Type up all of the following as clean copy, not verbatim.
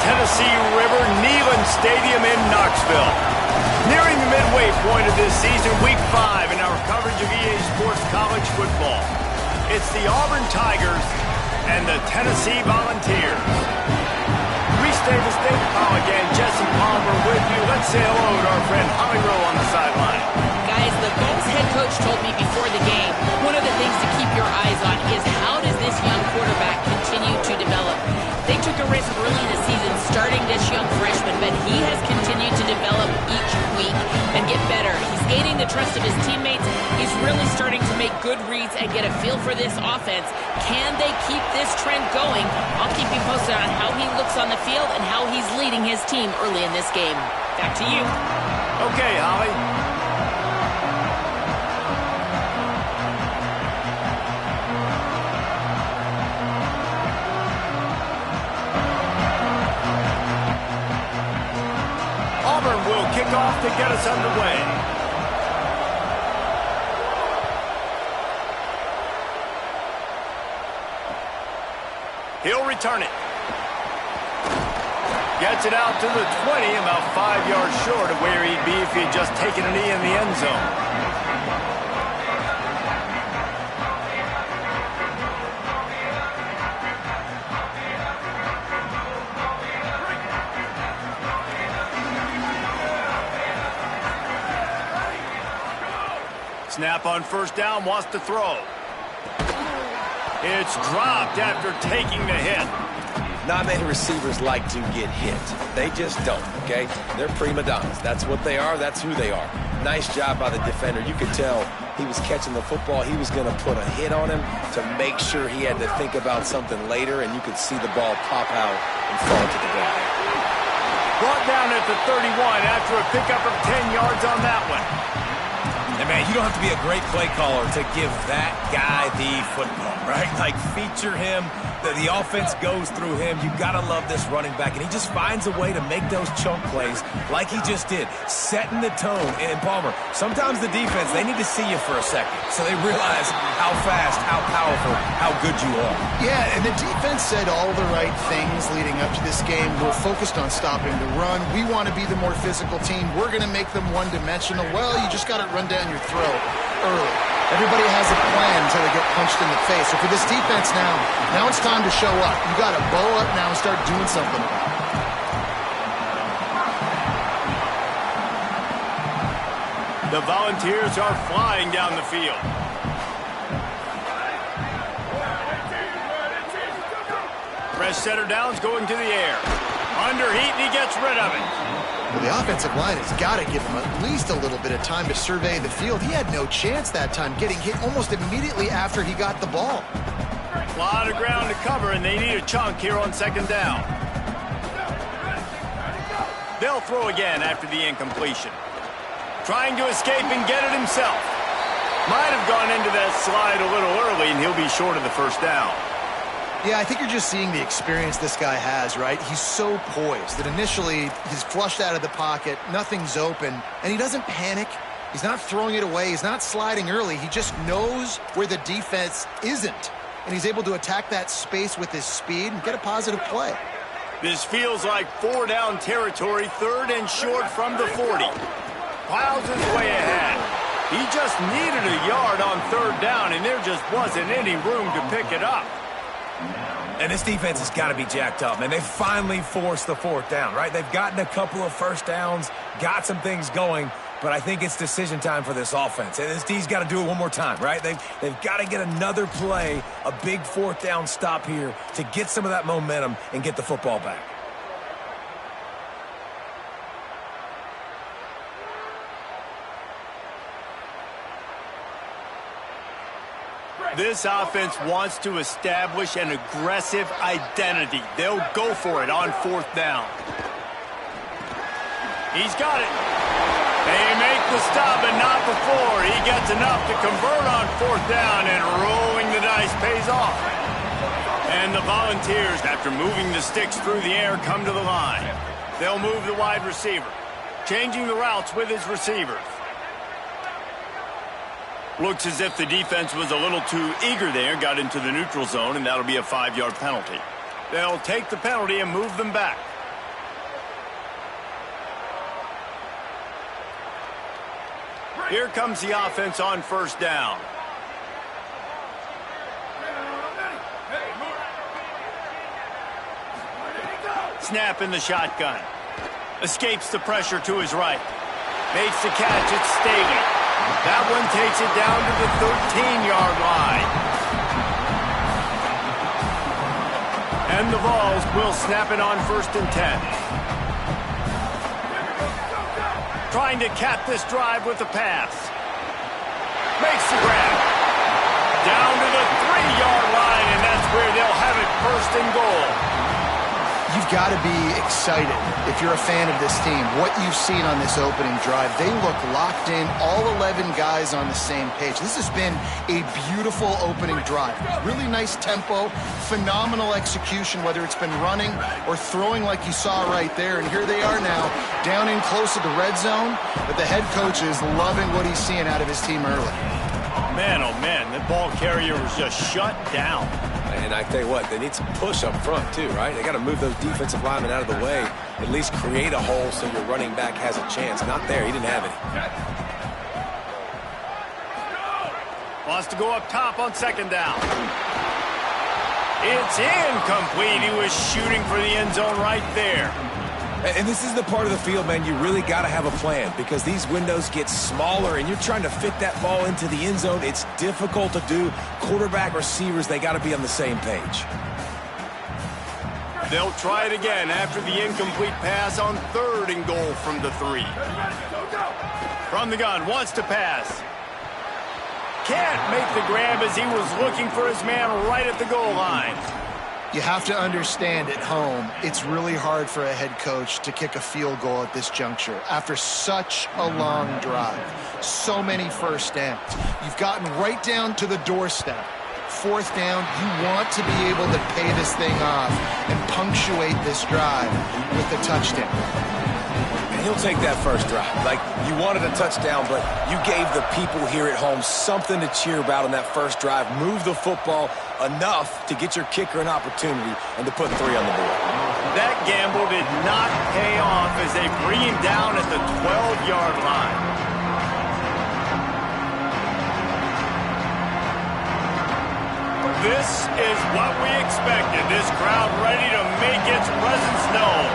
Tennessee River Neyland Stadium in Knoxville. Nearing the midway point of this season, Week 5 in our coverage of EA Sports College football. It's the Auburn Tigers and the Tennessee Volunteers. Reese Davis, David Pollack, and Jesse Palmer with you. Let's say hello to our friend Holly Rowe on the sideline. Guys, the Vols head coach told me before the game, one of the things to keep your eyes on is how does this young quarterback continue to develop? They took a risk early in the season starting this young freshman, but he has continued to develop each week and get better. He's gaining the trust of his teammates. He's really starting to make good reads and get a feel for this offense. Can they keep this trend going? I'll keep you posted on how he looks on the field and how he's leading his team early in this game. Back to you. Okay, Holly. Auburn will kick off to get us underway. He'll return it. Gets it out to the 20, about 5 yards short of where he'd be if he had just taken a knee in the end zone. Snap on first down, wants to throw. It's dropped after taking the hit. Not many receivers like to get hit. They just don't, okay? They're prima donnas. That's what they are. That's who they are. Nice job by the defender. You could tell he was catching the football. He was going to put a hit on him to make sure he had to think about something later, and you could see the ball pop out and fall to the ground. Brought down at the 31 after a pickup of 10 yards on that one. And man, you don't have to be a great play caller to give that guy the football, right? Like, feature him. The offense goes through him. You got to love this running back. And he just finds a way to make those chunk plays like he just did, setting the tone. And Palmer, sometimes the defense, they need to see you for a second so they realize how fast, how powerful, how good you are. Yeah, and the defense said all the right things leading up to this game. We're focused on stopping the run. We want to be the more physical team. We're going to make them one-dimensional. Well, you just got to run down your throat early. Everybody has a plan until they get punched in the face. So for this defense now it's time to show up. You got to bow up now and start doing something. The Volunteers are flying down the field. Fresh setter down's going to the air. Under heat, and he gets rid of it. Well, the offensive line has got to give him at least a little bit of time to survey the field. He had no chance that time, getting hit almost immediately after he got the ball. A lot of ground to cover, and they need a chunk here on second down. They'll throw again after the incompletion. Trying to escape and get it himself. Might have gone into that slide a little early, and he'll be short of the first down. Yeah, I think you're just seeing the experience this guy has, right? He's so poised that initially he's flushed out of the pocket, nothing's open, and he doesn't panic. He's not throwing it away. He's not sliding early. He just knows where the defense isn't, and he's able to attack that space with his speed and get a positive play. This feels like 4-down territory, third and short from the 40. Piles his way ahead. He just needed a yard on third down, and there just wasn't any room to pick it up. And this defense has got to be jacked up, man. They finally forced the fourth down, right? They've gotten a couple of first downs, got some things going, but I think it's decision time for this offense. And this D's got to do it one more time, right? They've got to get another play, a big fourth down stop here to get some of that momentum and get the football back. This offense wants to establish an aggressive identity. They'll go for it on fourth down. He's got it. They make the stop, but not before. He gets enough to convert on fourth down, and rolling the dice pays off. And the Volunteers, after moving the sticks through the air, come to the line. They'll move the wide receiver, changing the routes with his receivers. Looks as if the defense was a little too eager there, got into the neutral zone, and that'll be a 5-yard penalty. They'll take the penalty and move them back. Here comes the offense on first down. Snap in the shotgun. Escapes the pressure to his right. Makes the catch. It's Staley. That one takes it down to the 13-yard line. And the Vols will snap it on 1st and 10. Trying to cap this drive with the pass. Makes the grab. Down to the 3-yard line, and that's where they'll have it 1st and goal. You've got to be excited if you're a fan of this team. What you've seen on this opening drive, they look locked in, all 11 guys on the same page. This has been a beautiful opening drive. Really nice tempo, phenomenal execution, whether it's been running or throwing like you saw right there. And here they are now, down in close to the red zone, but the head coach is loving what he's seeing out of his team early. Man, oh man, that ball carrier was just shut down. And I tell you what, they need some push up front too, right? They got to move those defensive linemen out of the way, at least create a hole so your running back has a chance. Not there. He didn't have any. Wants to go up top on 2nd down. It's incomplete. He was shooting for the end zone right there. And this is the part of the field, man, you really got to have a plan because these windows get smaller and you're trying to fit that ball into the end zone. It's difficult to do. Quarterback, receivers, they got to be on the same page. They'll try it again after the incomplete pass on 3rd and goal from the 3. From the gun, wants to pass. Can't make the grab as he was looking for his man right at the goal line. You have to understand at home, it's really hard for a head coach to kick a field goal at this juncture. After such a long drive, so many first downs, you've gotten right down to the doorstep. 4th down, you want to be able to pay this thing off and punctuate this drive with a touchdown. And he'll take that first drive. Like, you wanted a touchdown, but you gave the people here at home something to cheer about on that first drive. Move the football enough to get your kicker an opportunity and to put 3 on the board. That gamble did not pay off as they bring him down at the 12-yard line. This is what we expected. This crowd ready to make its presence known.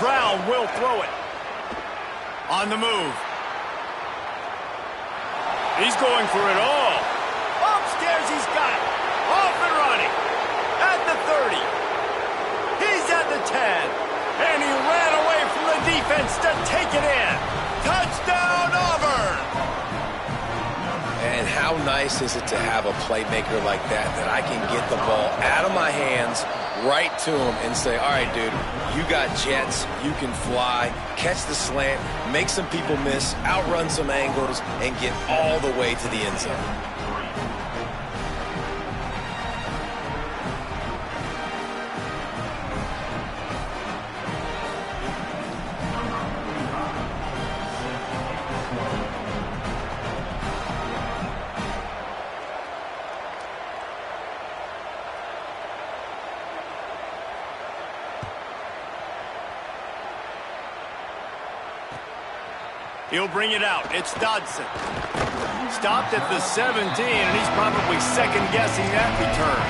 Brown will throw it. On the move. He's going for it all. Upstairs he's got it. Off and running. At the 30. He's at the 10. And he ran away from the defense to take it in. Touchdown Auburn! And how nice is it to have a playmaker like that I can get the ball out of my hands right to him and say, all right, dude, you got jets, you can fly, catch the slant, make some people miss, outrun some angles, and get all the way to the end zone. He'll bring it out. It's Dodson. Stopped at the 17, and he's probably second-guessing that return.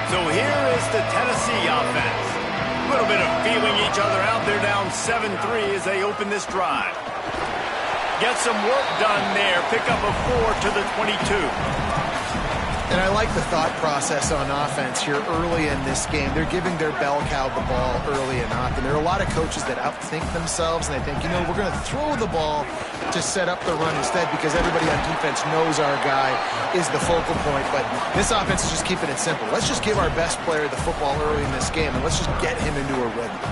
So here is the Tennessee offense. A little bit of feeling each other out. They're down 7-3 as they open this drive. Get some work done there. Pick up a 4 to the 22. And I like the thought process on offense here early in this game. They're giving their bell cow the ball early and often. There are a lot of coaches that outthink themselves, and they think, you know, we're going to throw the ball to set up the run instead because everybody on defense knows our guy is the focal point. But this offense is just keeping it simple. Let's just give our best player the football early in this game, and let's just get him into a rhythm.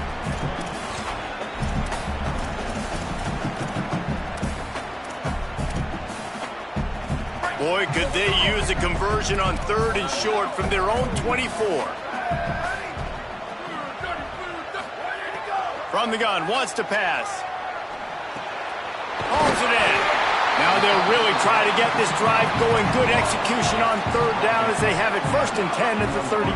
Boy, could they use a conversion on 3rd and short from their own 24. From the gun, wants to pass. Holds it in. Now they'll really try to get this drive going. Good execution on third down as they have it 1st and 10 at the 31.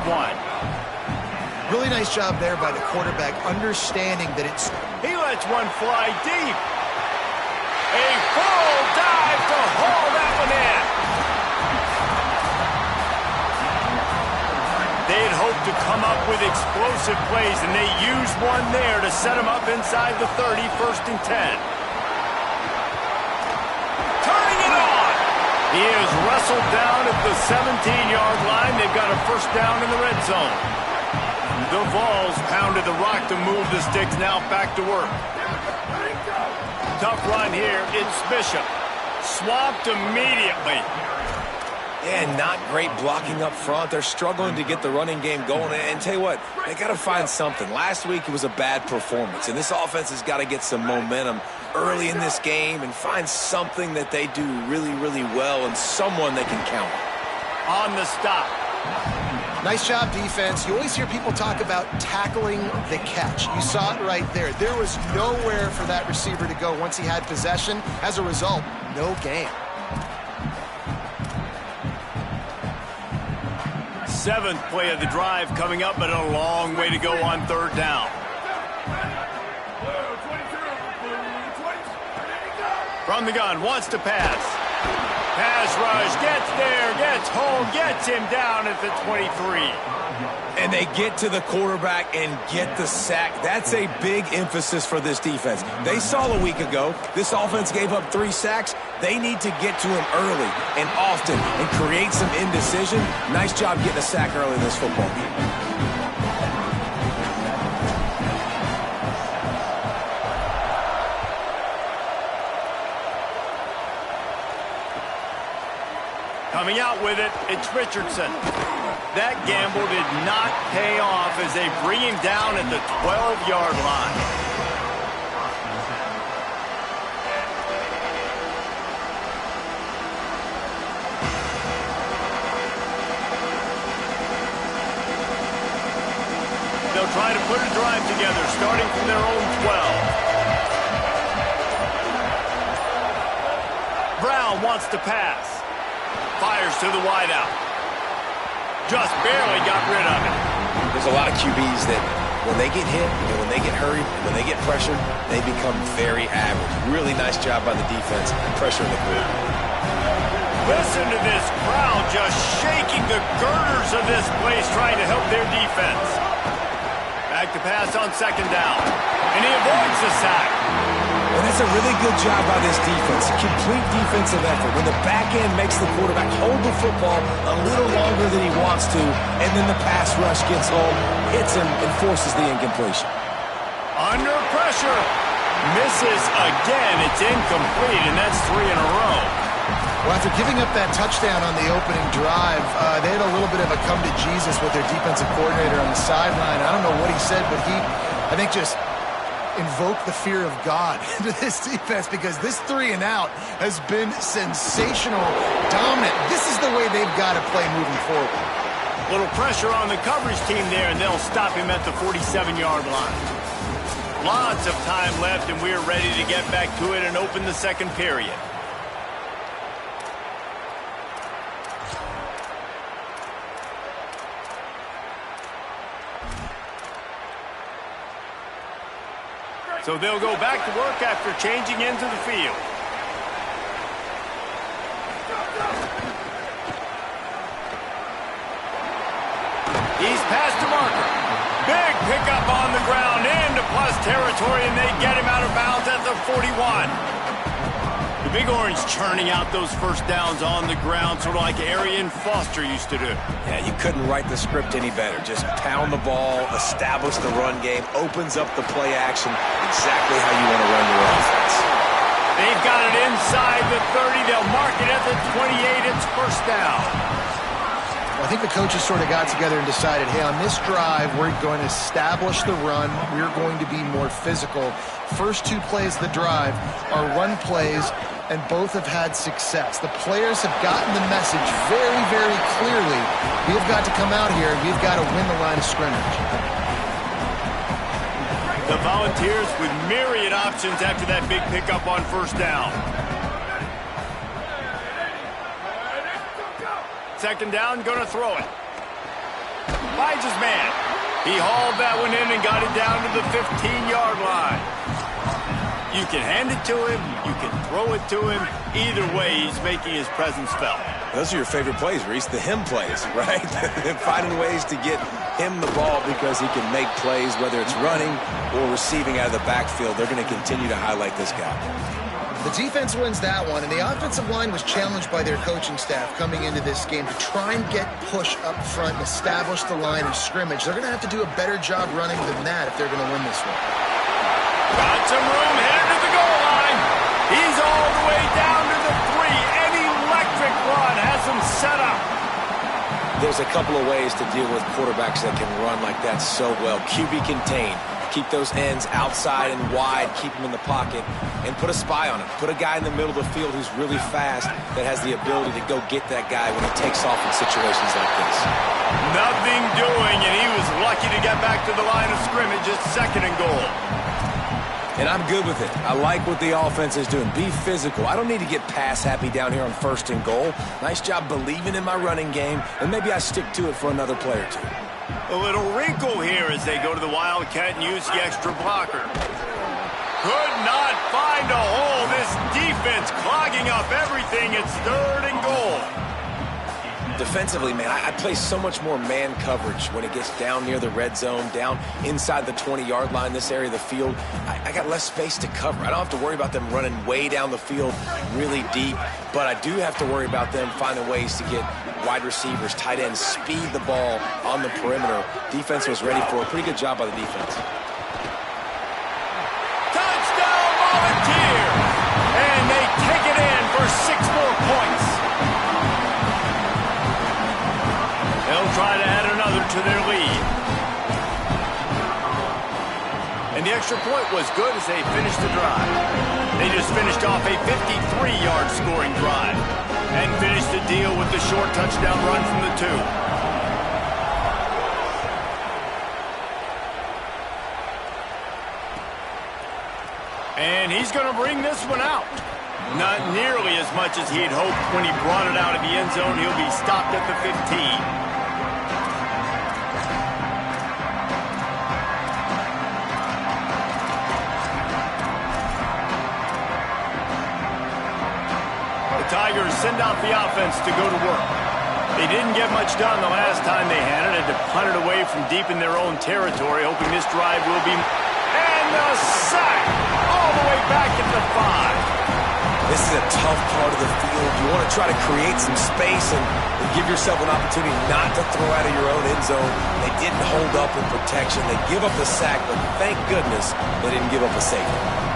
Really nice job there by the quarterback, understanding that it's... He lets one fly deep. A full dive to haul that one in. They'd hoped to come up with explosive plays, and they used one there to set them up inside the 30, 1st and 10. He is wrestled down at the 17-yard line. They've got a 1st down in the red zone. The Vols pounded the rock to move the sticks. Now back to work. Tough run here. It's Bishop. Swamped immediately. Yeah, not great blocking up front. They're struggling to get the running game going. And tell you what, they got to find something. Last week it was a bad performance, and this offense has got to get some momentum early in this game and find something that they do really, really well and someone they can count on. The stop. Nice job, defense. You always hear people talk about tackling the catch. You saw it right there. There was nowhere for that receiver to go once he had possession. As a result, no gain. 7th play of the drive coming up, but a long way to go on 3rd down. From the gun, wants to pass. Pass rush, gets there, gets home, gets him down at the 23. And they get to the quarterback and get the sack. That's a big emphasis for this defense. They saw a week ago, this offense gave up 3 sacks. They need to get to him early and often and create some indecision. Nice job getting a sack early in this football game. Coming out with it, it's Richardson. That gamble did not pay off as they bring him down at the 12-yard line. They'll try to put a drive together, starting from their own 12. Brown wants to pass. Fires to the wideout. Just barely got rid of it. There's a lot of QBs that when they get hit and when they get hurried, when they get pressured, they become very average. Really nice job by the defense pressuring the quarterback. Listen to this crowd just shaking the girders of this place trying to help their defense. Back to pass on 2nd down. And he avoids the sack. And that's a really good job by this defense. Complete defensive effort. When the back end makes the quarterback hold the football a little longer than he wants to, and then the pass rush gets home, hits him, and forces the incompletion. Under pressure. Misses again. It's incomplete, and that's 3 in a row. Well, after giving up that touchdown on the opening drive, they had a little bit of a come to Jesus with their defensive coordinator on the sideline. I don't know what he said, but he, I think, just invoke the fear of God into this defense because this 3 and out has been sensational, dominant. This is the way they've got to play moving forward. Little pressure on the coverage team there, and they'll stop him at the 47-yard line. Lots of time left, and we're ready to get back to it and open the 2nd period. So they'll go back to work after changing into the field. He's past the marker. Big pickup on the ground into plus territory, and they get him out of bounds at the 41. The Big Orange churning out those 1st downs on the ground, sort of like Arian Foster used to do. Yeah, you couldn't write the script any better. Just pound the ball, establish the run game, opens up the play action, exactly how you want to run your offense. They've got it inside the 30. They'll mark it at the 28. It's 1st down. Well, I think the coaches sort of got together and decided, hey, on this drive, we're going to establish the run. We're going to be more physical. First 2 plays of the drive are run plays, and both have had success. The players have gotten the message very, very clearly. We've got to come out here, and we've got to win the line of scrimmage. The Volunteers with myriad options after that big pickup on 1st down. Second down, going to throw it. Finds his man. He hauled that one in and got it down to the 15-yard line. You can hand it to him. You can throw it to him. Either way, he's making his presence felt. Those are your favorite plays, Reese, the him plays, right? Finding ways to get him the ball because he can make plays, whether it's running or receiving out of the backfield. They're going to continue to highlight this guy. The defense wins that one, and the offensive line was challenged by their coaching staff coming into this game to try and get push up front and establish the line of scrimmage. They're going to have to do a better job running than that if they're going to win this one. Got some room, headed to the goal line. He's all the way down to the 3. An electric run has him set up. There's a couple of ways to deal with quarterbacks that can run like that so well. QB contain. Keep those ends outside and wide. Keep them in the pocket. And put a spy on him. Put a guy in the middle of the field who's really fast that has the ability to go get that guy when he takes off in situations like this. Nothing doing, and he was lucky to get back to the line of scrimmage at 2nd and goal. And I'm good with it. I like what the offense is doing. Be physical. I don't need to get pass happy down here on 1st and goal. Nice job believing in my running game, and maybe I stick to it for another play or two. A little wrinkle here as they go to the Wildcat and use the extra blocker. Could not find a hole. This defense clogging up everything. It's 3rd and goal. Defensively, man, I play so much more man coverage when it gets down near the red zone, down inside the 20-yard line, this area of the field. I got less space to cover. I don't have to worry about them running way down the field really deep, but I do have to worry about them finding ways to get wide receivers, tight ends, speed the ball on the perimeter. Defense was ready for a pretty good job by the defense. Touchdown, Volunteer! And they take it in for 6 more points. They'll try to add another to their lead. And the extra point was good as they finished the drive. They just finished off a 53-yard scoring drive and finished the deal with the short touchdown run from the 2. And he's going to bring this one out. Not nearly as much as he had hoped when he brought it out of the end zone. He'll be stopped at the 15. Tigers send out the offense to go to work. They didn't get much done the last time they had it. Had to punt it away from deep in their own territory, hoping this drive will be... And the sack! All the way back at the 5. This is a tough part of the field. You want to try to create some space and give yourself an opportunity not to throw out of your own end zone. They didn't hold up in protection. They give up the sack, but thank goodness they didn't give up a safety.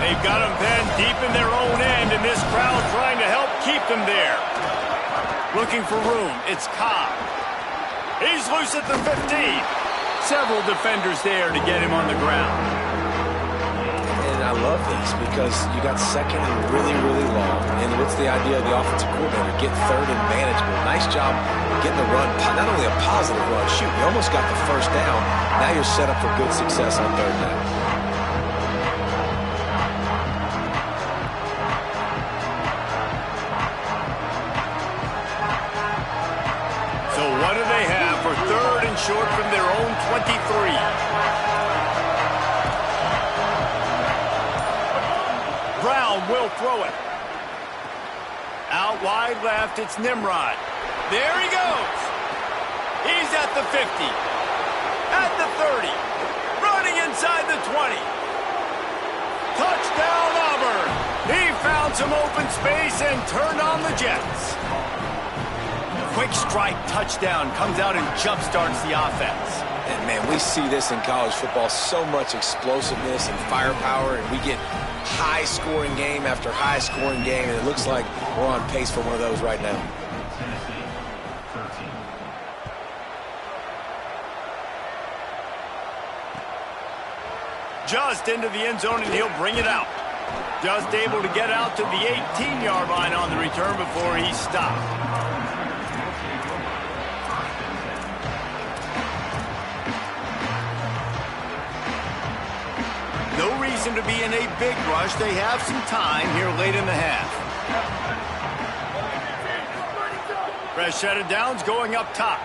They've got them pinned deep in their own end, and this crowd trying to help keep them there. Looking for room, it's Cobb. He's loose at the 15. Several defenders there to get him on the ground. And I love this because you got 2nd and really, really long. And what's the idea of the offensive coordinator? Get 3rd and manageable. Nice job getting the run. Not only a positive run, shoot, you almost got the 1st down. Now you're set up for good success on 3rd down. What do they have for 3rd and short from their own 23? Brown will throw it. Out wide left, it's Nimrod. There he goes. He's at the 50. At the 30. Running inside the 20. Touchdown, Auburn. He found some open space and turned on the Jets. Quick strike touchdown comes out and jump-starts the offense. And, man, we see this in college football, so much explosiveness and firepower, and we get high-scoring game after high-scoring game, and it looks like we're on pace for one of those right now. Just into the end zone, and he'll bring it out. Just able to get out to the 18-yard line on the return before he stopped. No reason to be in a big rush. They have some time here late in the half. Fresh set of downs going up top.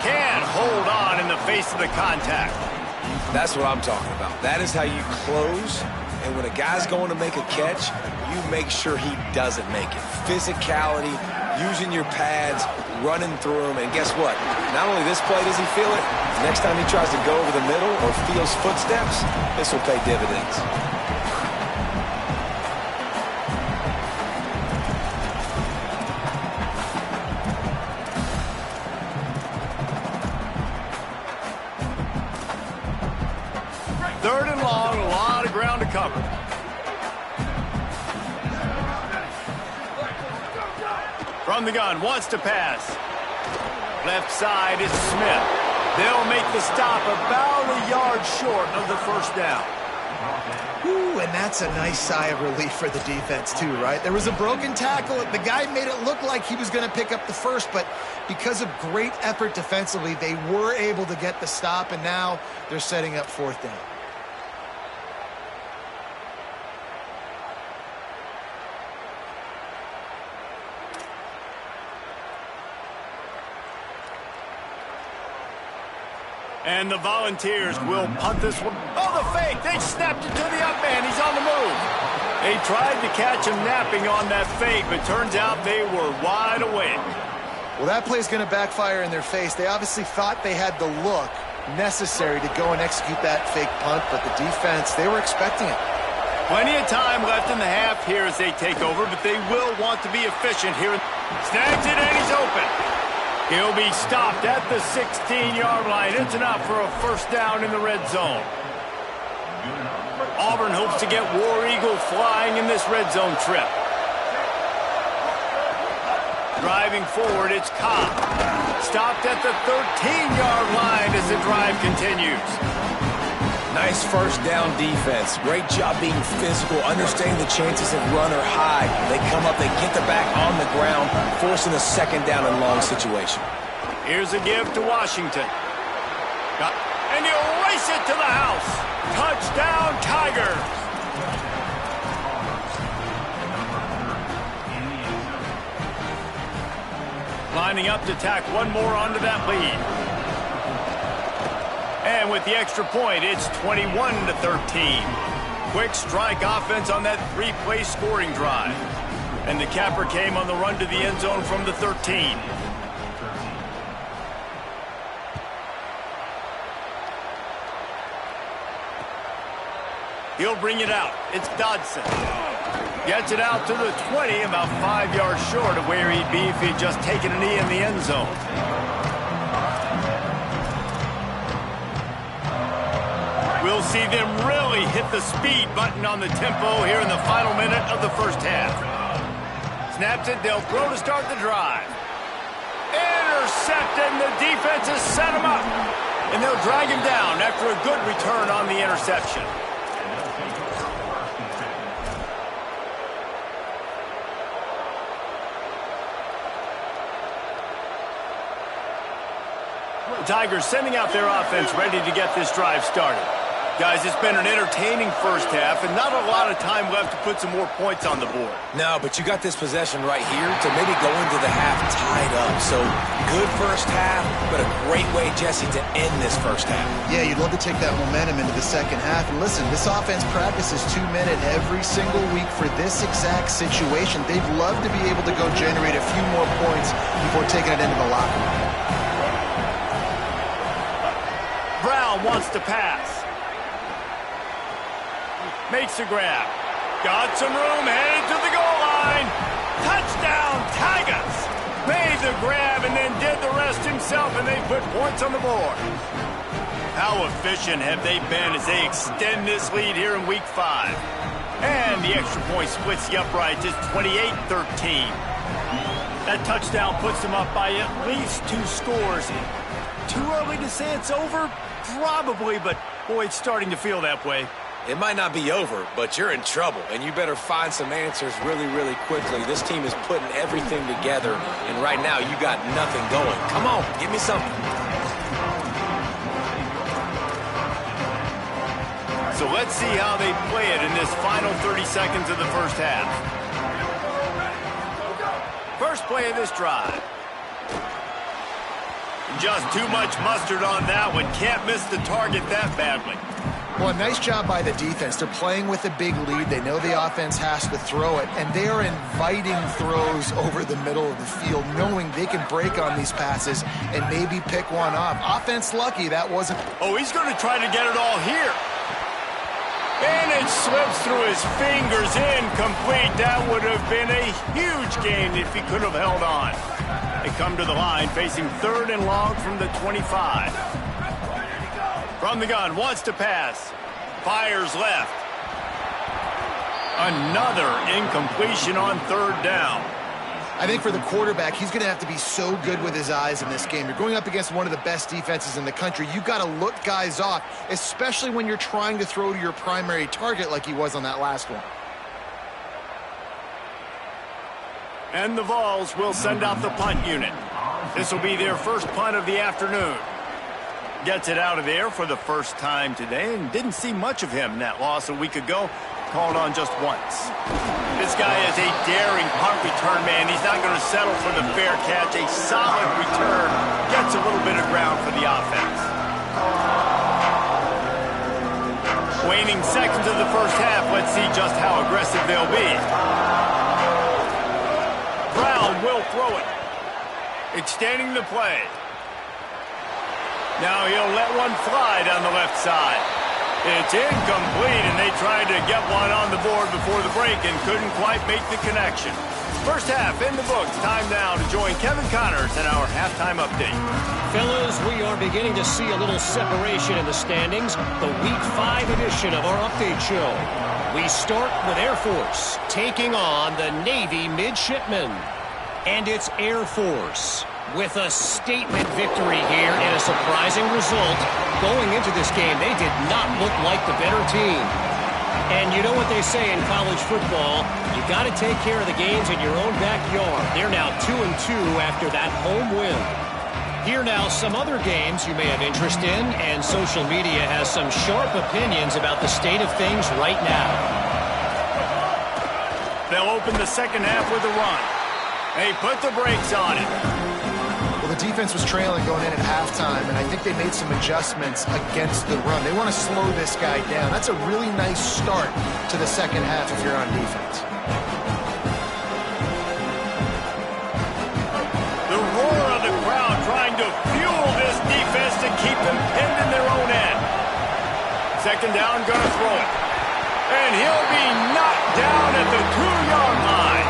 Can't hold on in the face of the contact. That's what I'm talking about. That is how you close. And when a guy's going to make a catch, you make sure he doesn't make it. Physicality, using your pads, running through them. And guess what? Not only this play does he feel it, next time he tries to go over the middle or feels footsteps, this will pay dividends. Third and long, a lot of ground to cover. From the gun, wants to pass. Left side is Smith. They'll make the stop about a yard short of the first down. Ooh, and that's a nice sigh of relief for the defense too, right? There was a broken tackle. The guy made it look like he was going to pick up the first, but because of great effort defensively, they were able to get the stop, and now they're setting up fourth down. And the Volunteers will punt this one. Oh, the fake. They snapped it to the up man. He's on the move. They tried to catch him napping on that fake, but turns out they were wide awake. Well, that play's going to backfire in their face. They obviously thought they had the look necessary to go and execute that fake punt, but the defense, they were expecting it. Plenty of time left in the half here as they take over, but they will want to be efficient here. Snags it, and he's open. He'll be stopped at the 16-yard line. It's enough for a first down in the red zone. Auburn hopes to get War Eagle flying in this red zone trip. Driving forward, it's Cobb. Stopped at the 13-yard line as the drive continues. Nice first down defense. Great job being physical, understanding the chances of run are high. They come up, they get the back on the ground, forcing a second down and long situation. Here's a give to Washington. And he'll race it to the house. Touchdown, Tigers. Lining up to tack one more onto that lead. And with the extra point, it's 21-13. Quick strike offense on that three-play scoring drive. And the capper came on the run to the end zone from the 13. He'll bring it out. It's Dodson. Gets it out to the 20, about 5 yards short of where he'd be if he'd just taken a knee in the end zone. We'll see them really hit the speed button on the tempo here in the final minute of the first half. Snaps it, they'll throw to start the drive. Intercepted, and the defense has set him up. And they'll drag him down after a good return on the interception. The Tigers sending out their offense ready to get this drive started. Guys, it's been an entertaining first half and not a lot of time left to put some more points on the board. No, but you got this possession right here to maybe go into the half tied up. So good first half, but a great way, Jesse, to end this first half. Yeah, you'd love to take that momentum into the second half. And listen, this offense practices 2-minute every single week for this exact situation. They'd love to be able to go generate a few more points before taking it into the locker room. Brown wants to pass. Makes a grab. Got some room, headed to the goal line. Touchdown, Tigers! Made the grab and then did the rest himself, and they put points on the board. How efficient have they been as they extend this lead here in Week 5? And the extra point splits the uprights. It's 28-13. That touchdown puts them up by at least 2 scores. Too early to say it's over? Probably, but boy, it's starting to feel that way. It might not be over, but you're in trouble, and you better find some answers really, really quickly. This team is putting everything together, and right now you got nothing going. Come on, give me something. So let's see how they play it in this final 30 seconds of the first half. First play of this drive. Just too much mustard on that one. Can't miss the target that badly. Well, nice job by the defense. They're playing with a big lead. They know the offense has to throw it, and they are inviting throws over the middle of the field, knowing they can break on these passes and maybe pick one off. Offense lucky that wasn't... Oh, he's going to try to get it all here. And it slips through his fingers, incomplete. That would have been a huge gain if he could have held on. They come to the line, facing 3rd and long from the 25. From the gun, wants to pass. Fires left. Another incompletion on 3rd down. I think for the quarterback, he's going to have to be so good with his eyes in this game. You're going up against one of the best defenses in the country. You've got to look guys off, especially when you're trying to throw to your primary target like he was on that last one. And the Vols will send out the punt unit. This will be their first punt of the afternoon. Gets it out of there for the first time today, and didn't see much of him in that loss a week ago. Called on just once. This guy is a daring punt return man. He's not going to settle for the fair catch. A solid return. Gets a little bit of ground for the offense. Waning seconds of the first half. Let's see just how aggressive they'll be. Brown will throw it. Extending the play. Now he'll let one fly down the left side. It's incomplete, and they tried to get one on the board before the break and couldn't quite make the connection. First half in the books. Time now to join Kevin Connors in our halftime update. Fellas, we are beginning to see a little separation in the standings. The Week 5 edition of our update show. We start with Air Force taking on the Navy Midshipmen. And it's Air Force with a statement victory here and a surprising result. Going into this game, they did not look like the better team. And you know what they say in college football, you got to take care of the games in your own backyard. They're now 2-2 after that home win. Here now some other games you may have interest in, and social media has some sharp opinions about the state of things right now. They'll open the second half with a run. They put the brakes on it. Well, the defense was trailing going in at halftime, and I think they made some adjustments against the run. They want to slow this guy down. That's a really nice start to the second half if you're on defense. The roar of the crowd trying to fuel this defense to keep them pinned in their own end. Second down, gonna throw it. And he'll be knocked down at the 2-yard line.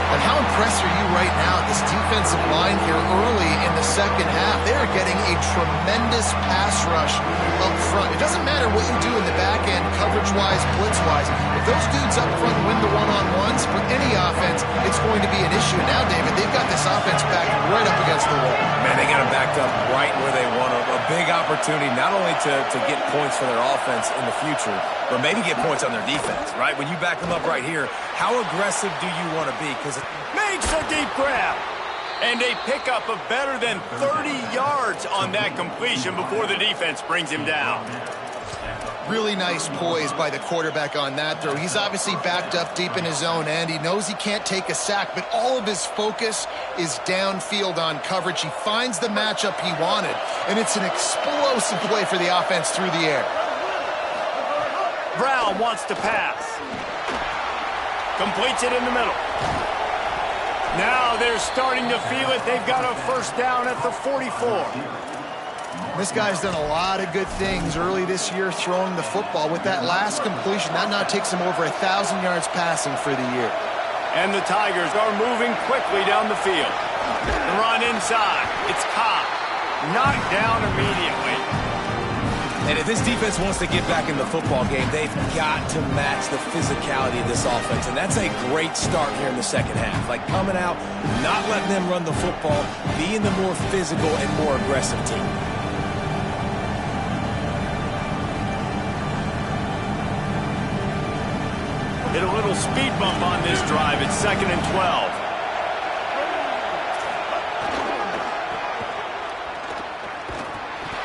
And how impressed are you right now at this defensive line here early in the second half? They are getting a tremendous pass rush up front. It doesn't matter what you do in the back end, coverage-wise, blitz-wise. If those dudes up front win the one-on-ones for any offense, it's going to be an issue. Now, David, they've got this offense backed right up against the wall. Man, they got them backed up right where they want them. A big opportunity not only to get points for their offense in the future, but maybe get points on their defense, right? When you back them up right here, how aggressive do you want to be? Because makes a deep grab. And a pickup of better than 30 yards on that completion before the defense brings him down. Really nice poise by the quarterback on that throw. He's obviously backed up deep in his own end. He knows he can't take a sack, but all of his focus is downfield on coverage. He finds the matchup he wanted, and it's an explosive play for the offense through the air. Brown wants to pass. Completes it in the middle. Now they're starting to feel it. They've got a first down at the 44. This guy's done a lot of good things early this year throwing the football. With that last completion, that now takes him over 1,000 yards passing for the year. And the Tigers are moving quickly down the field. The run inside. It's Cobb. Knocked down immediately. And if this defense wants to get back in the football game, they've got to match the physicality of this offense. And that's a great start here in the second half. Like coming out, not letting them run the football, being the more physical and more aggressive team. Hit a little speed bump on this drive. It's 2nd and 12.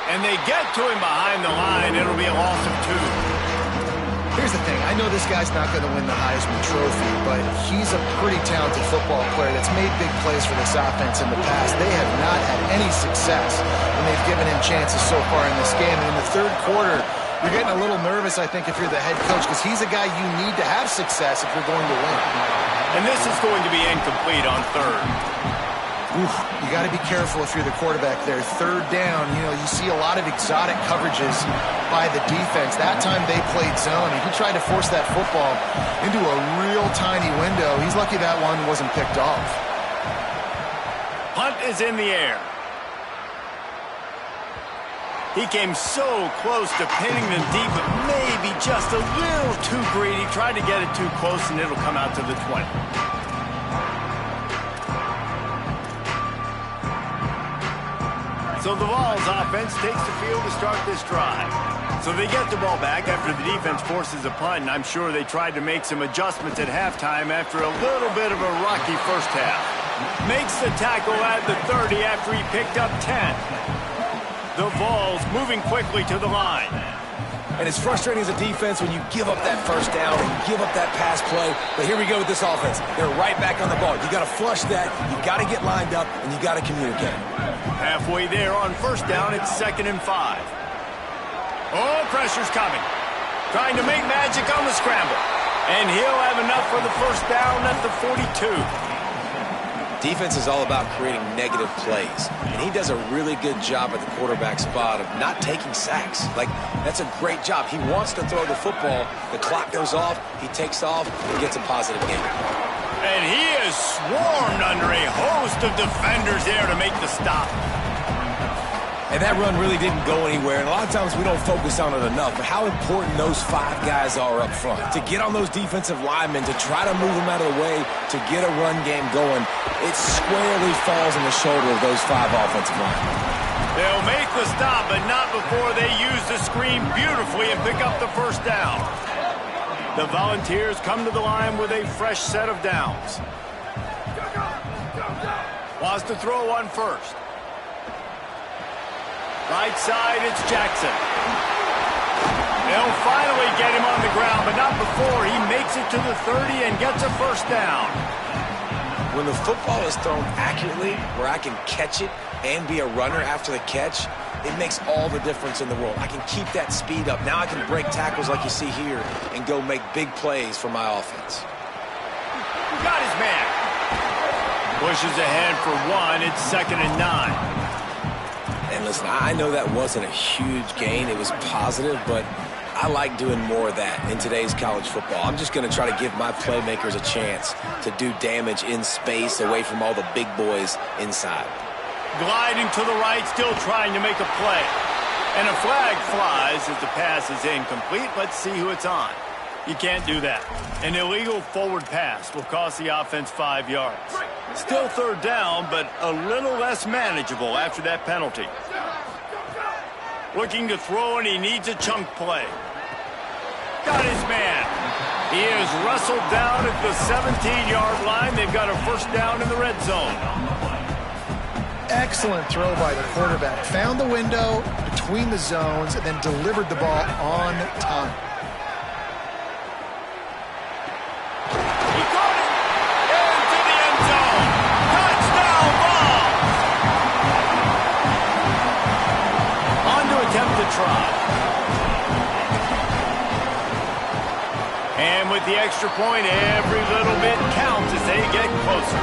And they get to him behind the line. It'll be a loss of 2. Here's the thing. I know this guy's not going to win the Heisman Trophy, but he's a pretty talented football player that's made big plays for this offense in the past. They have not had any success when they've given him chances so far in this game. And in the third quarter, you're getting a little nervous, I think, if you're the head coach, because he's a guy you need to have success if you're going to win. And this is going to be incomplete on 3rd. Oof, you got to be careful if you're the quarterback there. 3rd down, you see a lot of exotic coverages by the defense. That time they played zone, and he tried to force that football into a real tiny window. He's lucky that one wasn't picked off. Punt is in the air. He came so close to pinning them deep, but maybe just a little too greedy. Tried to get it too close, and it'll come out to the 20. So the Vols offense takes the field to start this drive. So they get the ball back after the defense forces a punt, and I'm sure they tried to make some adjustments at halftime after a little bit of a rocky first half. Makes the tackle at the 30 after he picked up 10. The Vols moving quickly to the line. And it's frustrating as a defense when you give up that first down and give up that pass play. But here we go with this offense. They're right back on the ball. You got to flush that. You got to get lined up, and you got to communicate. Halfway there on 1st down, it's 2nd and 5. Oh, pressure's coming. Trying to make magic on the scramble. And he'll have enough for the 1st down at the 42. Defense is all about creating negative plays, and he does a really good job at the quarterback spot of not taking sacks. That's a great job. He wants to throw the football. The clock goes off. He takes off and gets a positive gain. And he is swarmed under a host of defenders there to make the stop. And that run really didn't go anywhere. And a lot of times we don't focus on it enough, but how important those 5 guys are up front. To get on those defensive linemen, to try to move them out of the way, to get a run game going, it squarely falls on the shoulder of those 5 offensive linemen. They'll make the stop, but not before they use the screen beautifully and pick up the 1st down. The Volunteers come to the line with a fresh set of downs. Wants to throw on 1st. Right side, it's Jackson. They'll finally get him on the ground, but not before he makes it to the 30 and gets a 1st down. When the football is thrown accurately, where I can catch it and be a runner after the catch, it makes all the difference in the world. I can keep that speed up. Now I can break tackles like you see here and go make big plays for my offense. Got his man. Pushes ahead for 1. It's 2nd and 9. And listen, I know that wasn't a huge gain. It was positive, but I like doing more of that in today's college football. I'm just going to try to give my playmakers a chance to do damage in space away from all the big boys inside. Gliding to the right, still trying to make a play. And a flag flies as the pass is incomplete. Let's see who it's on. You can't do that. An illegal forward pass will cost the offense 5 yards. Still 3rd down, but a little less manageable after that penalty. Looking to throw, and he needs a chunk play. Got his man. He is wrestled down at the 17-yard line. They've got a 1st down in the red zone. Excellent throw by the quarterback. Found the window between the zones and then delivered the ball on time. He caught it into the end zone. Touchdown ball. On to attempt the try. And with the extra point, every little bit counts as they get closer.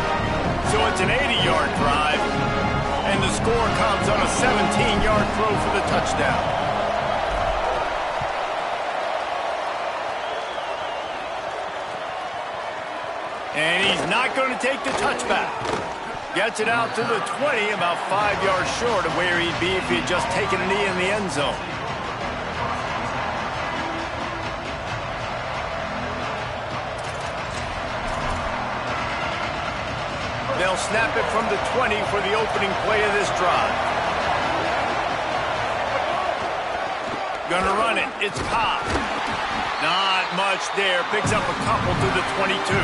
So it's an 80-yard drive. And the score comes on a 17-yard throw for the touchdown. And he's not going to take the touchback. Gets it out to the 20, about 5 yards short of where he'd be if he had just taken a knee in the end zone. They'll snap it from the 20 for the opening play of this drive. Gonna run it. It's Cobb. Not much there. Picks up a couple to the 22.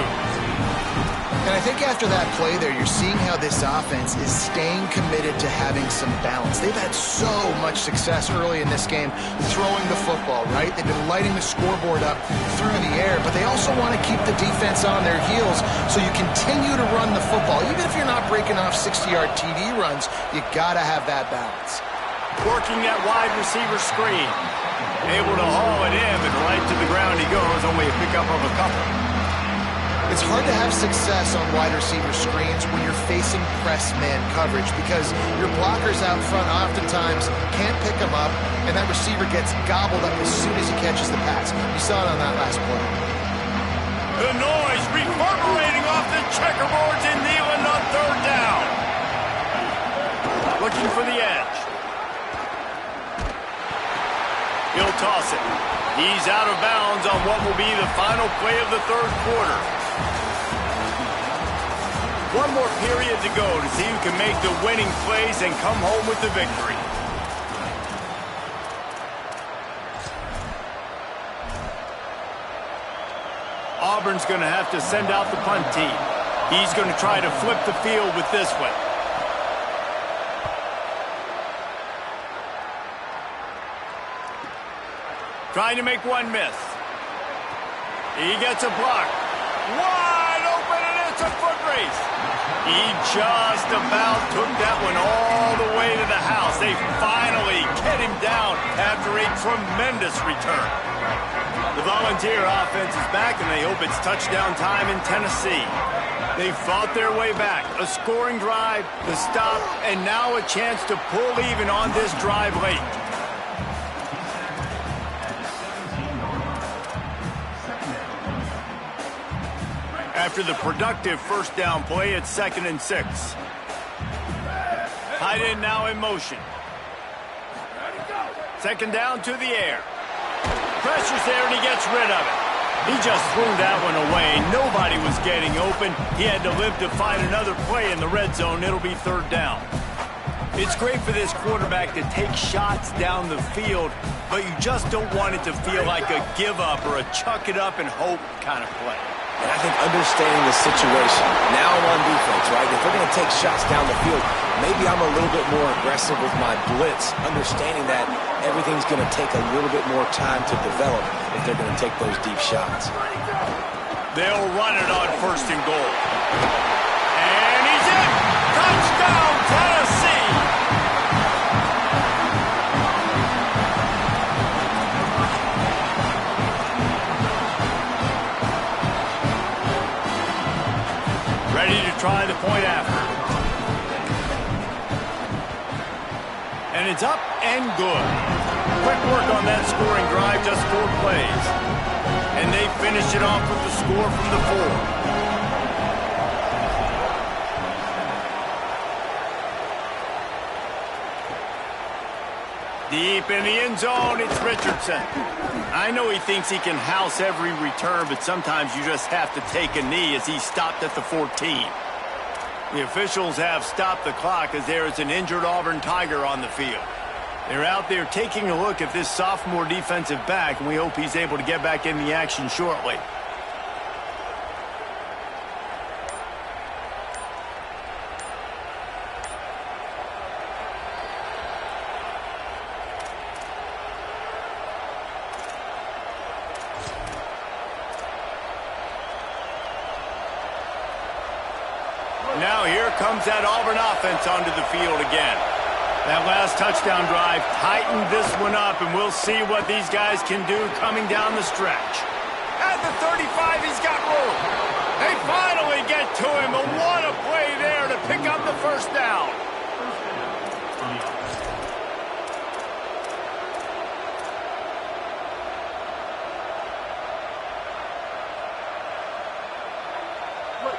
And I think after that play there, you're seeing how this offense is staying committed to having some balance. They've had so much success early in this game throwing the football, right? They've been lighting the scoreboard up through the air, but they also want to keep the defense on their heels so you continue to run the football. Even if you're not breaking off 60-yard TD runs, you got to have that balance. Working that wide receiver screen. Able to haul it in, but right to the ground he goes. Only a pickup of a couple. It's hard to have success on wide receiver screens when you're facing press man coverage because your blockers out front oftentimes can't pick them up, and that receiver gets gobbled up as soon as he catches the pass. You saw it on that last play. The noise reverberating off the checkerboards in Neyland on third down. Looking for the edge. He'll toss it. He's out of bounds on what will be the final play of the third quarter. One more period to go to see who can make the winning plays and come home with the victory. Auburn's going to have to send out the punt team. He's going to try to flip the field with this one. Trying to make one miss. He gets a block. Wide open, and it's a foot race. He just about took that one all the way to the house. They finally get him down after a tremendous return. The Volunteer offense is back, and they hope it's touchdown time in Tennessee. They fought their way back. A scoring drive, the stop, and now a chance to pull even on this drive late. After the productive first down play, it's 2nd and 6. Tight end now in motion. Second down to the air. Pressure's there and he gets rid of it. He just threw that one away. Nobody was getting open. He had to live to find another play in the red zone. It'll be third down. It's great for this quarterback to take shots down the field, but you just don't want it to feel like a give up or a chuck it up and hope kind of play. And I think understanding the situation, now I'm on defense, right? If they're going to take shots down the field, maybe I'm a little bit more aggressive with my blitz, understanding that everything's going to take a little bit more time to develop if they're going to take those deep shots. They'll run it on 1st and goal. And he's in! Touchdown, Tennessee! Ready to try the point after. And it's up and good. Quick work on that scoring drive, just 4 plays. And they finish it off with the score from the 4. Deep in the end zone, it's Richardson. I know he thinks he can house every return, but sometimes you just have to take a knee as he stopped at the 14. The officials have stopped the clock as there is an injured Auburn Tiger on the field. They're out there taking a look at this sophomore defensive back, and we hope he's able to get back in the action shortly. Now here comes that Auburn offense onto the field again. That last touchdown drive tightened this one up, and we'll see what these guys can do coming down the stretch. At the 35, he's got room. They finally get to him, and what a play there to pick up the first down.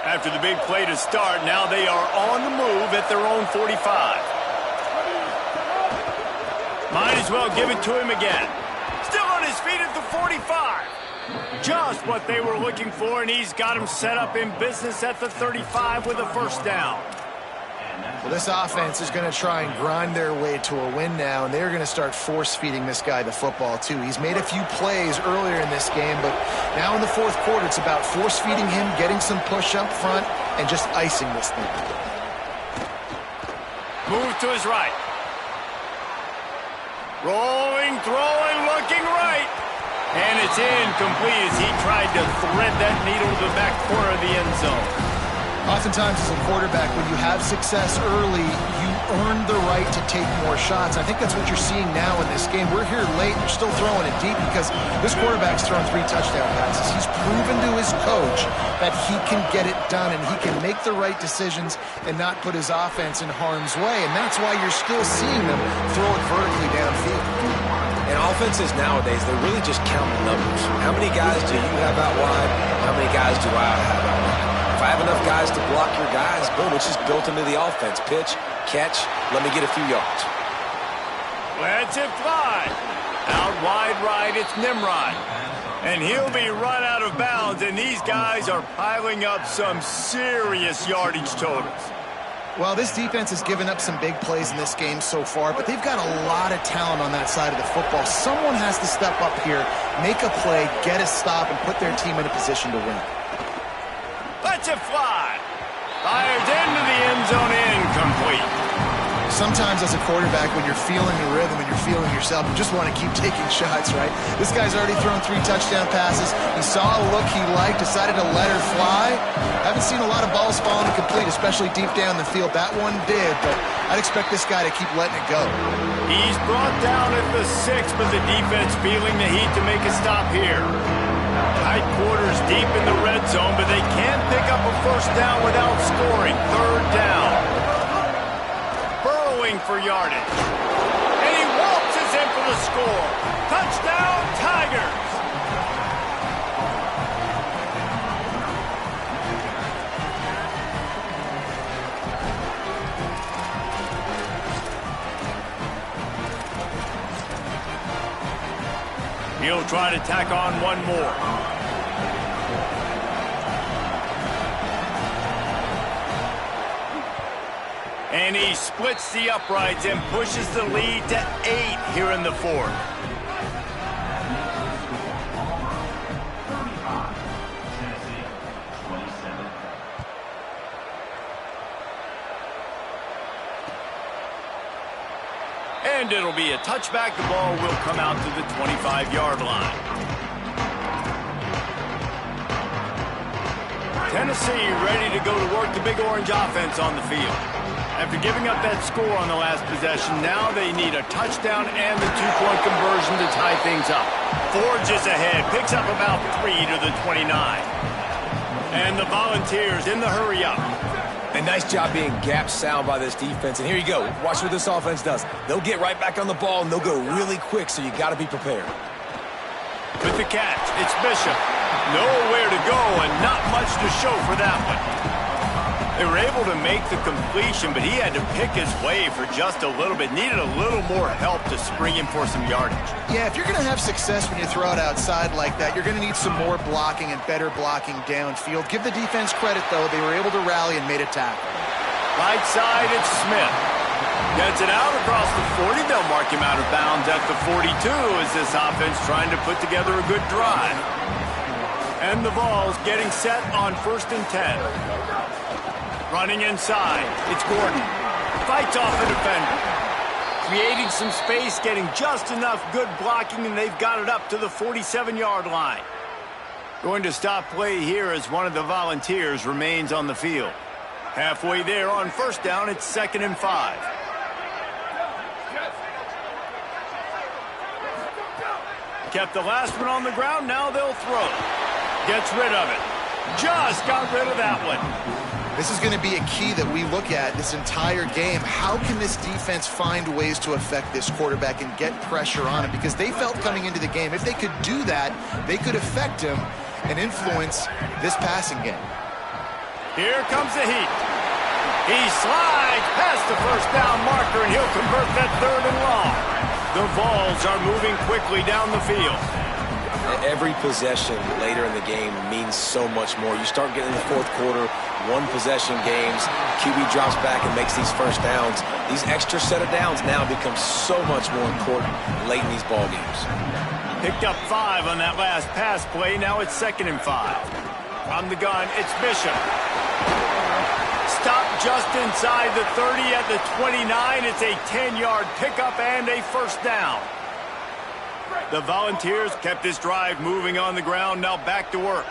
After the big play to start, now they are on the move at their own 45. Might as well give it to him again. Still on his feet at the 45. Just what they were looking for, and he's got him set up in business at the 35 with a first down. Well, this offense is going to try and grind their way to a win now, and they're going to start force-feeding this guy the football, too. He's made a few plays earlier in this game, but now in the fourth quarter, it's about force-feeding him, getting some push up front, and just icing this thing. Move to his right. Rolling, throwing, looking right. And it's incomplete as he tried to thread that needle to the back corner of the end zone. Oftentimes as a quarterback, when you have success early, you earn the right to take more shots. I think that's what you're seeing now in this game. We're here late, and you're still throwing it deep because this quarterback's thrown 3 touchdown passes. He's proven to his coach that he can get it done, and he can make the right decisions and not put his offense in harm's way, and that's why you're still seeing them throw it vertically downfield. And offenses nowadays, they're really just counting numbers. How many guys do you have out wide? How many guys do I have out wide? If I have enough guys to block your guys, boom, it's just built into the offense. Pitch, catch, let me get a few yards. Lets it fly. Out wide right, it's Nimrod. And he'll be run out of bounds, and these guys are piling up some serious yardage totals. Well, this defense has given up some big plays in this game so far, but they've got a lot of talent on that side of the football. Someone has to step up here, make a play, get a stop, and put their team in a position to win. Lets it fly. Fires into the end zone, incomplete. Sometimes as a quarterback, when you're feeling the rhythm and you're feeling yourself, you just want to keep taking shots, right? This guy's already thrown 3 touchdown passes. He saw a look he liked, decided to let her fly. Haven't seen a lot of balls falling complete, especially deep down the field. That one did, but I'd expect this guy to keep letting it go. He's brought down at the 6, but the defense feeling the heat to make a stop here. Tight quarters deep in the red zone, but they can't pick up a first down without scoring. 3rd down. Burrowing for yardage. And he waltzes in for the score. Touchdown, Tigers! He'll try to tack on one more. And he splits the uprights and pushes the lead to 8 here in the 4th. And it'll be a touchback. The ball will come out to the 25-yard line. Tennessee ready to go to work the Big Orange offense on the field. After giving up that score on the last possession, now they need a touchdown and the 2-point conversion to tie things up. Forges ahead, picks up about 3 to the 29. And the Volunteers in the hurry up. A nice job being gap sound by this defense. And here you go. Watch what this offense does. They'll get right back on the ball, and they'll go really quick, so you got to be prepared. With the catch, it's Bishop. Nowhere to go and not much to show for that one. They were able to make the completion, but he had to pick his way for just a little bit. Needed a little more help to spring him for some yardage. Yeah, if you're going to have success when you throw it outside like that, you're going to need some more blocking and better blocking downfield. Give the defense credit, though. They were able to rally and made a tackle. Right side, it's Smith. Gets it out across the 40. They'll mark him out of bounds at the 42 as this offense trying to put together a good drive. And the ball's getting set on 1st and 10. Running inside, it's Gordon. Fights off the defender. Creating some space, getting just enough good blocking, and they've got it up to the 47-yard line. Going to stop play here as one of the Volunteers remains on the field. Halfway there on 1st down, it's 2nd and 5. Kept the last one on the ground, now they'll throw. Gets rid of it. Just got rid of that one. This is going to be a key that we look at this entire game. How can this defense find ways to affect this quarterback and get pressure on him? Because they felt coming into the game, if they could do that, they could affect him and influence this passing game. Here comes the heat. He slides past the 1st down marker, and he'll convert that 3rd and long. The Vols are moving quickly down the field. Every possession later in the game means so much more. You start getting in the fourth quarter, one-possession games, QB drops back and makes these first downs. These extra set of downs now become so much more important late in these ball games. Picked up 5 on that last pass play. Now it's 2nd and 5. From the gun, it's Bishop. Stop just inside the 30 at the 29. It's a 10-yard pickup and a first down. The Volunteers kept this drive moving on the ground. Now back to work.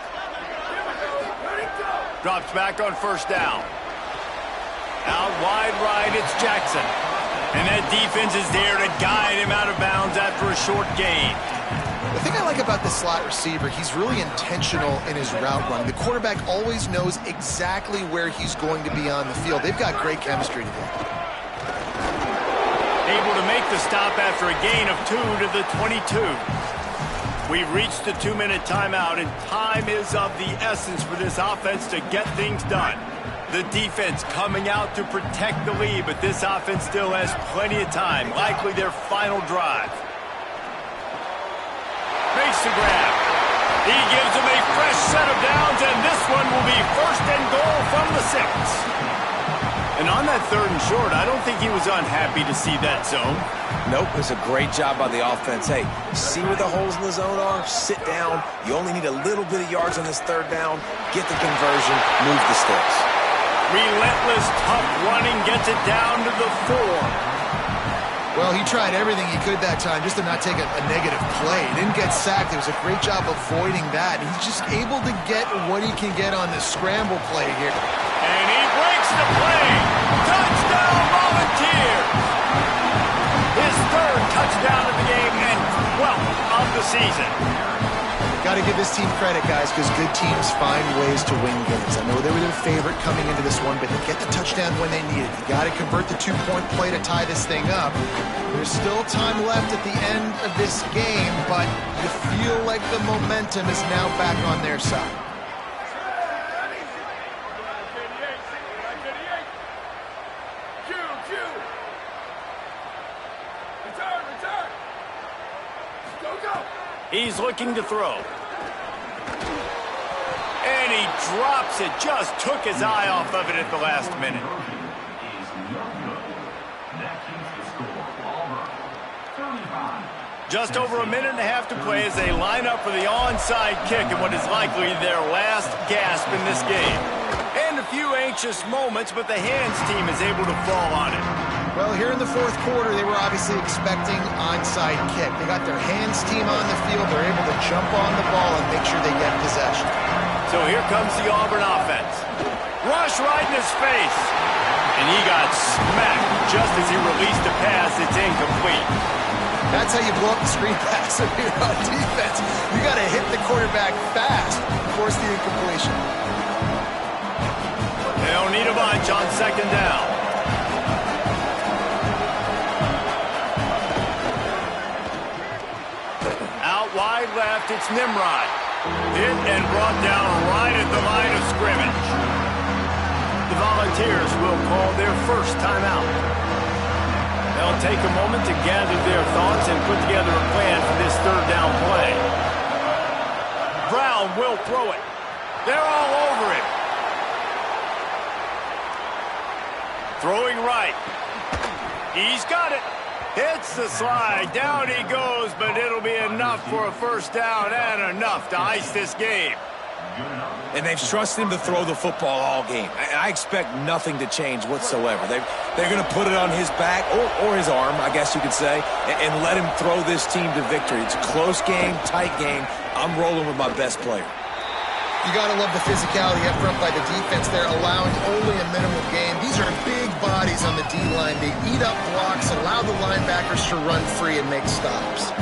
Drops back on first down. Out wide right, it's Jackson. And that defense is there to guide him out of bounds after a short gain. The thing I like about the slot receiver, he's really intentional in his route run. The quarterback always knows exactly where he's going to be on the field. They've got great chemistry today. Able to make the stop after a gain of 2 to the 22. We've reached the 2-minute timeout, and time is of the essence for this offense to get things done. The defense coming out to protect the lead, but this offense still has plenty of time, likely their final drive. Makes the grab. He gives him a fresh set of downs, and this one will be 1st and goal from the 6. And on that 3rd and short, I don't think he was unhappy to see that zone. Nope, it was a great job by the offense. Hey, see where the holes in the zone are? Sit down. You only need a little bit of yards on this 3rd down. Get the conversion, move the sticks. Relentless, tough running gets it down to the 4. Well, he tried everything he could that time just to not take a negative play. He didn't get sacked. It was a great job avoiding that. He's just able to get what he can get on this scramble play here. And he breaks the play. Touchdown, Volunteers. His 3rd touchdown of the game and 12th of the season. Got to give this team credit, guys, because good teams find ways to win games. I know they were their favorite coming into this one, but they get the touchdown when they need it. You got to convert the 2-point play to tie this thing up. There's still time left at the end of this game, but you feel like the momentum is now back on their side. He's looking to throw. And he drops it. Just took his eye off of it at the last minute. Just over a minute and a half to play as they line up for the onside kick in what is likely their last gasp in this game. And a few anxious moments, but the hands team is able to fall on it. Well, here in the 4th quarter, they were obviously expecting onside kick. They got their hands team on the field. They're able to jump on the ball and make sure they get possession. So here comes the Auburn offense. Rush right in his face. And he got smacked just as he released the pass. It's incomplete. That's how you blow up the screen pass if you're on defense. You got to hit the quarterback fast, force the incompletion. They don't need a bunch on 2nd down. Out wide left, it's Nimrod. Hit and brought down right at the line of scrimmage. The Volunteers will call their first timeout. They'll take a moment to gather their thoughts and put together a plan for this 3rd down play. Brown will throw it. They're all over him. Throwing right. He's got it. Hits the slide. Down he goes, but it'll be enough for a first down and enough to ice this game. And they've trusted him to throw the football all game. I expect nothing to change whatsoever. They're going to put it on his back, or his arm, I guess you could say, and let him throw this team to victory. It's a close game, tight game. I'm rolling with my best player. You got to love the physicality up front by the defense. They're allowing only a minimal gain. These are big bodies on the D-line. They eat up blocks, allow the linebackers to run free and make stops.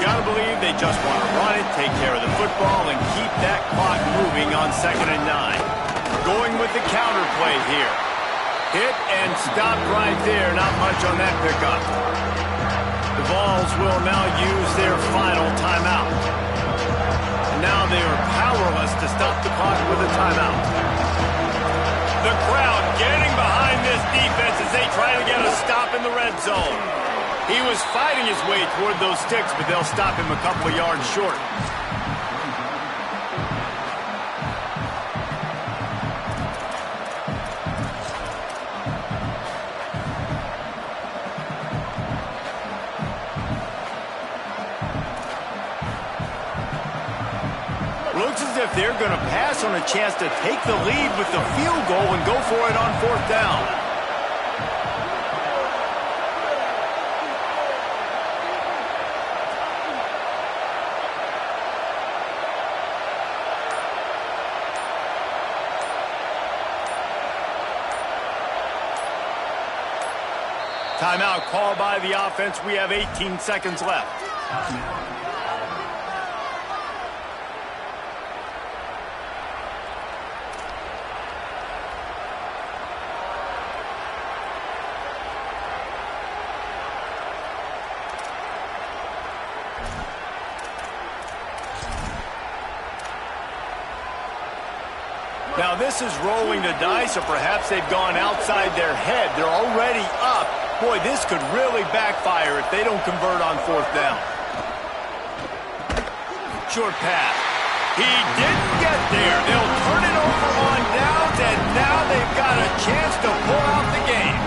You got to believe they just want to run it, take care of the football, and keep that clock moving on 2nd and 9. Going with the counter play here. Hit and stopped right there. Not much on that pickup. The Vols will now use their final timeout. Now they are powerless to stop the clock with a timeout. The crowd getting behind this defense as they try to get a stop in the red zone. He was fighting his way toward those sticks, but they'll stop him a couple of yards short. if they're going to pass on a chance to take the lead with the field goal and go for it on 4th down. Timeout called by the offense. We have 18 seconds left. Now this is rolling the dice, or perhaps they've gone outside their head. They're already up. Boy, this could really backfire if they don't convert on 4th down. Short pass. He didn't get there. They'll turn it over on downs, and now they've got a chance to pull out the game.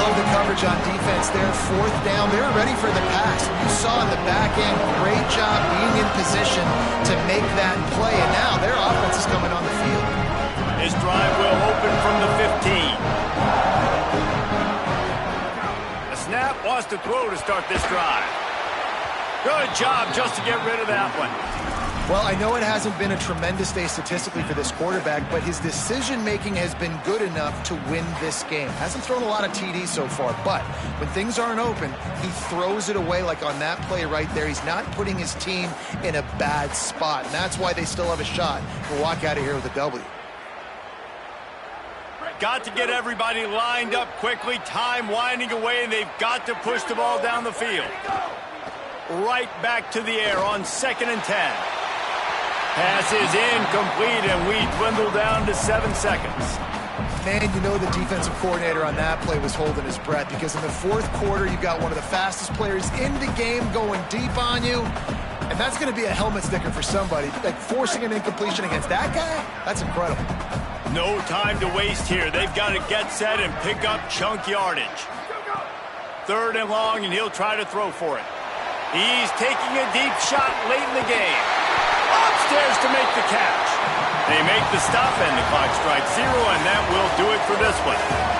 Love the coverage on defense there. 4th down. They were ready for the pass. You saw in the back end, great job being in position to make that play, and now their offense is coming on the field. This drive will open from the 15. Snap wants to throw to start this drive. Good job just to get rid of that one. Well, I know it hasn't been a tremendous day statistically for this quarterback, but his decision-making has been good enough to win this game. Hasn't thrown a lot of TDs so far, but when things aren't open, he throws it away like on that play right there. He's not putting his team in a bad spot, and that's why they still have a shot to walk out of here with a W. Got to get everybody lined up quickly. Time winding away, and they've got to push the ball down the field. Right back to the air on 2nd and 10. Pass is incomplete, and we dwindle down to 7 seconds. Man, you know the defensive coordinator on that play was holding his breath, because in the 4th quarter, you've got one of the fastest players in the game going deep on you, and that's going to be a helmet sticker for somebody. Like forcing an incompletion against that guy, that's incredible. No time to waste here. They've got to get set and pick up chunk yardage. 3rd and long, and he'll try to throw for it. He's taking a deep shot late in the game. Upstairs to make the catch. They make the stop, and the clock strikes 0, and that will do it for this one.